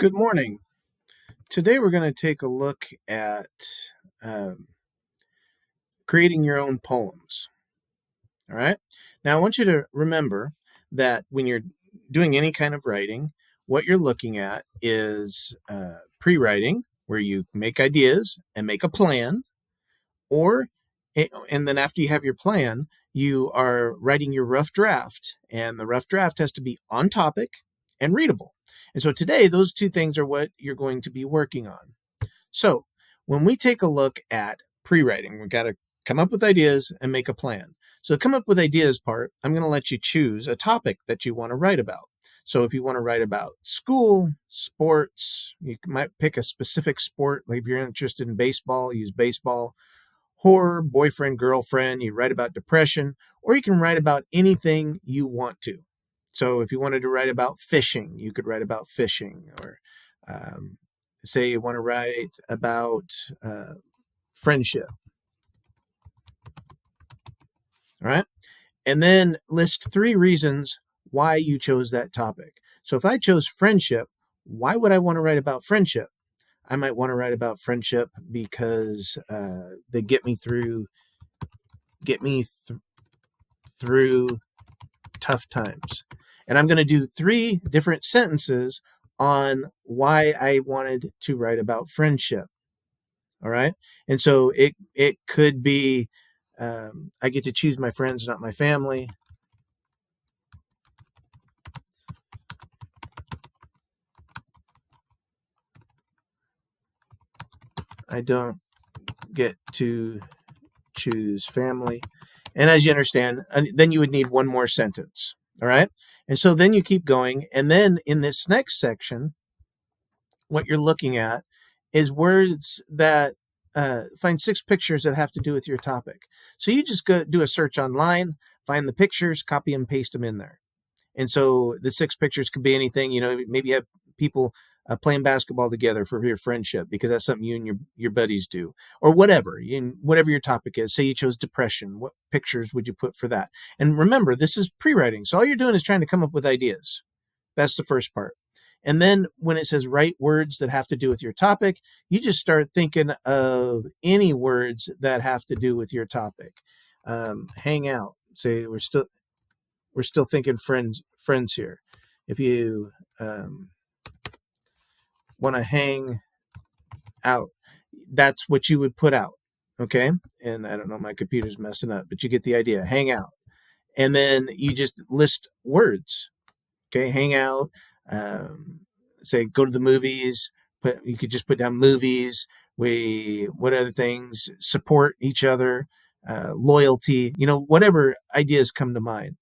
Good morning. Today we're going to take a look at um, creating your own poems. All right. Now, I want you to remember that when you're doing any kind of writing, what you're looking at is pre-writing, where you make ideas and make a plan, or and then after you have your plan, you are writing your rough draft, and the rough draft has to be on topic and readable. And so today, those two things are what you're going to be working on. So when we take a look at pre-writing, we've got to come up with ideas and make a plan. So come up with ideas part, I'm going to let you choose a topic that you want to write about. So if you want to write about school, sports, you might pick a specific sport. Like if you're interested in baseball, use baseball. Horror, boyfriend, girlfriend, you write about depression, or you can write about anything you want to. So if you wanted to write about fishing, you could write about fishing, or um, say you want to write about friendship. All right. And then list 3 reasons why you chose that topic. So if I chose friendship, why would I want to write about friendship? I might want to write about friendship because they get me through tough times. And I'm going to do 3 different sentences on why I wanted to write about friendship. All right. And so it could be I get to choose my friends, not my family. I don't get to choose family. And as you understand, then you would need one more sentence. All right. And so then you keep going. And then in this next section, what you're looking at is words that find 6 pictures that have to do with your topic. So you just go do a search online, find the pictures, copy and paste them in there. And so the 6 pictures could be anything. Maybe you have people playing basketball together for your friendship because that's something you and your buddies do, or whatever. Whatever your topic is. Say you chose depression. What pictures would you put for that? And remember, this is pre-writing, so all you're doing is trying to come up with ideas. That's the first part. And then when it says write words that have to do with your topic, you just start thinking of any words that have to do with your topic. Hang out. Say we're still thinking friends here. If you want to hang out, that's what you would put out. Okay. And I don't know, my computer's messing up, but you get the idea. Hang out. And then you just list words. Okay. Hang out. Say go to the movies. You could just put down movies. What other things? Support each other. Loyalty. Whatever ideas come to mind.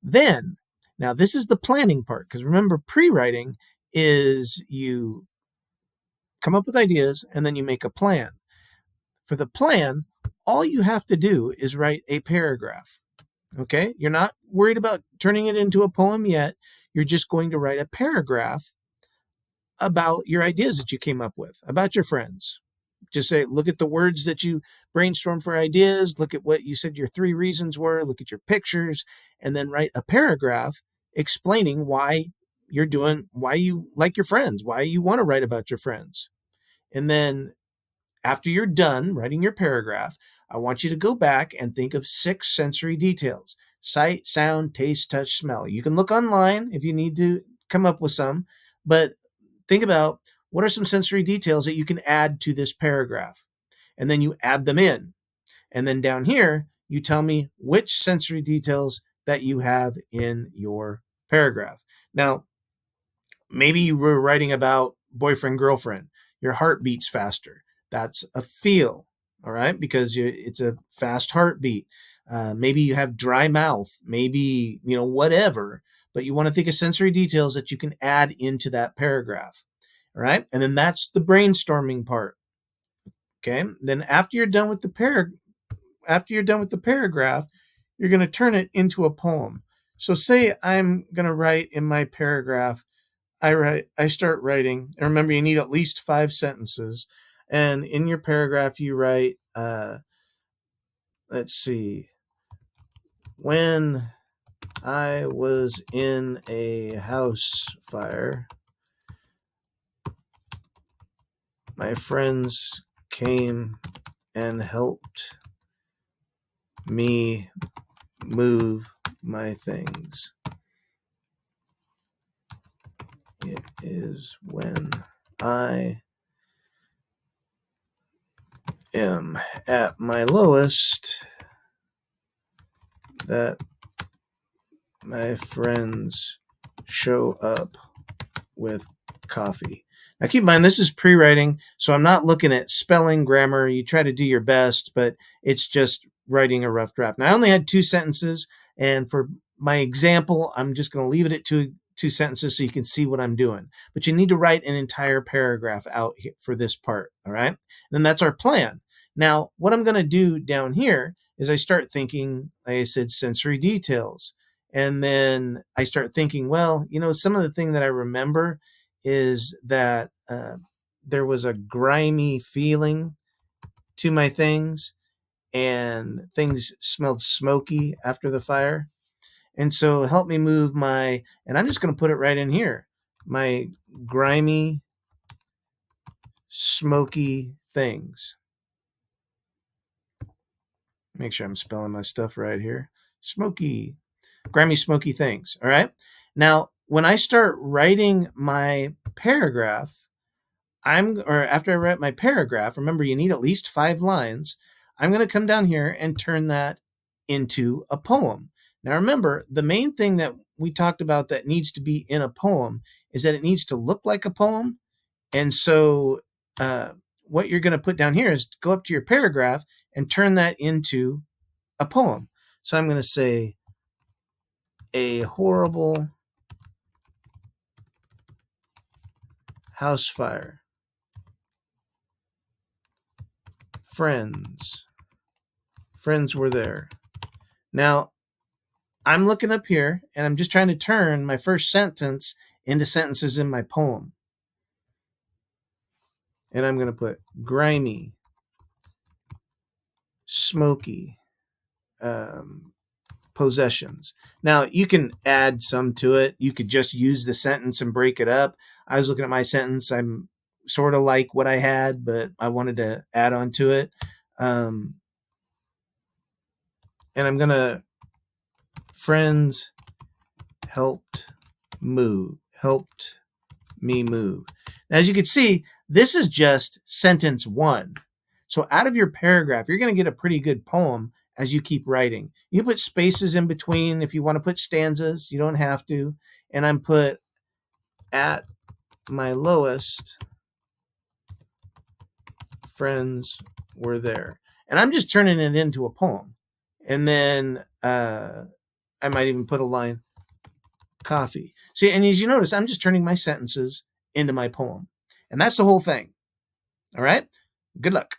Then, now this is the planning part, because remember, pre-writing is you come up with ideas and then you make a plan. For the plan, all you have to do is write a paragraph. Okay? You're not worried about turning it into a poem yet. You're just going to write a paragraph about your ideas that you came up with, about your friends. Just say, look at the words that you brainstorm for ideas, look at what you said your 3 reasons were, look at your pictures, and then write a paragraph explaining why you like your friends, why you want to write about your friends. And then after you're done writing your paragraph, I want you to go back and think of 6 sensory details: sight, sound, taste, touch, smell. You can look online if you need to come up with some, but think about what are some sensory details that you can add to this paragraph. And then you add them in. And then down here, you tell me which sensory details that you have in your paragraph. Now, maybe you were writing about boyfriend, girlfriend. Your heart beats faster. That's a feel, all right? Because it's a fast heartbeat. Maybe you have dry mouth, maybe, whatever, but you want to think of sensory details that you can add into that paragraph. All right. And then that's the brainstorming part. Okay. Then after you're done with the paragraph, you're going to turn it into a poem. So say I'm going to write in my paragraph, I start writing, and remember you need at least 5 sentences. And in your paragraph, you write, let's see, when I was in a house fire, my friends came and helped me move my things. It is when I am at my lowest that my friends show up with coffee. Now keep in mind, this is pre-writing, so I'm not looking at spelling, grammar. You try to do your best, but it's just writing a rough draft. Now I only had 2 sentences, and for my example, I'm just going to leave it at two sentences so you can see what I'm doing. But you need to write an entire paragraph out for this part, all right? And then that's our plan. Now, what I'm going to do down here is I start thinking, like I said, sensory details. And then I start thinking, well, some of the thing that I remember is that there was a grimy feeling to my things, and things smelled smoky after the fire. And so help me move and I'm just going to put it right in here, my grimy, smoky things. Make sure I'm spelling my stuff right here. Smoky, grimy, smoky things. All right. Now, when I start writing my paragraph, after I write my paragraph, remember you need at least 5 lines. I'm going to come down here and turn that into a poem. Now remember, the main thing that we talked about that needs to be in a poem is that it needs to look like a poem. And so what you're going to put down here is go up to your paragraph and turn that into a poem. So I'm going to say, a horrible house fire. Friends were there. Now, I'm looking up here and I'm just trying to turn my first sentence into sentences in my poem. And I'm going to put grimy, smoky, possessions. Now, you can add some to it. You could just use the sentence and break it up. I was looking at my sentence. I'm sort of like what I had, but I wanted to add on to it. And I'm going to, friends helped me move. Now, as you can see, this is just sentence 1. So out of your paragraph, you're going to get a pretty good poem as you keep writing. You put spaces in between if you want to put stanzas. You don't have to. And I'm put at my lowest, friends were there. And I'm just turning it into a poem. And then I might even put a line, coffee. See, and as you notice, I'm just turning my sentences into my poem. And that's the whole thing. All right? Good luck.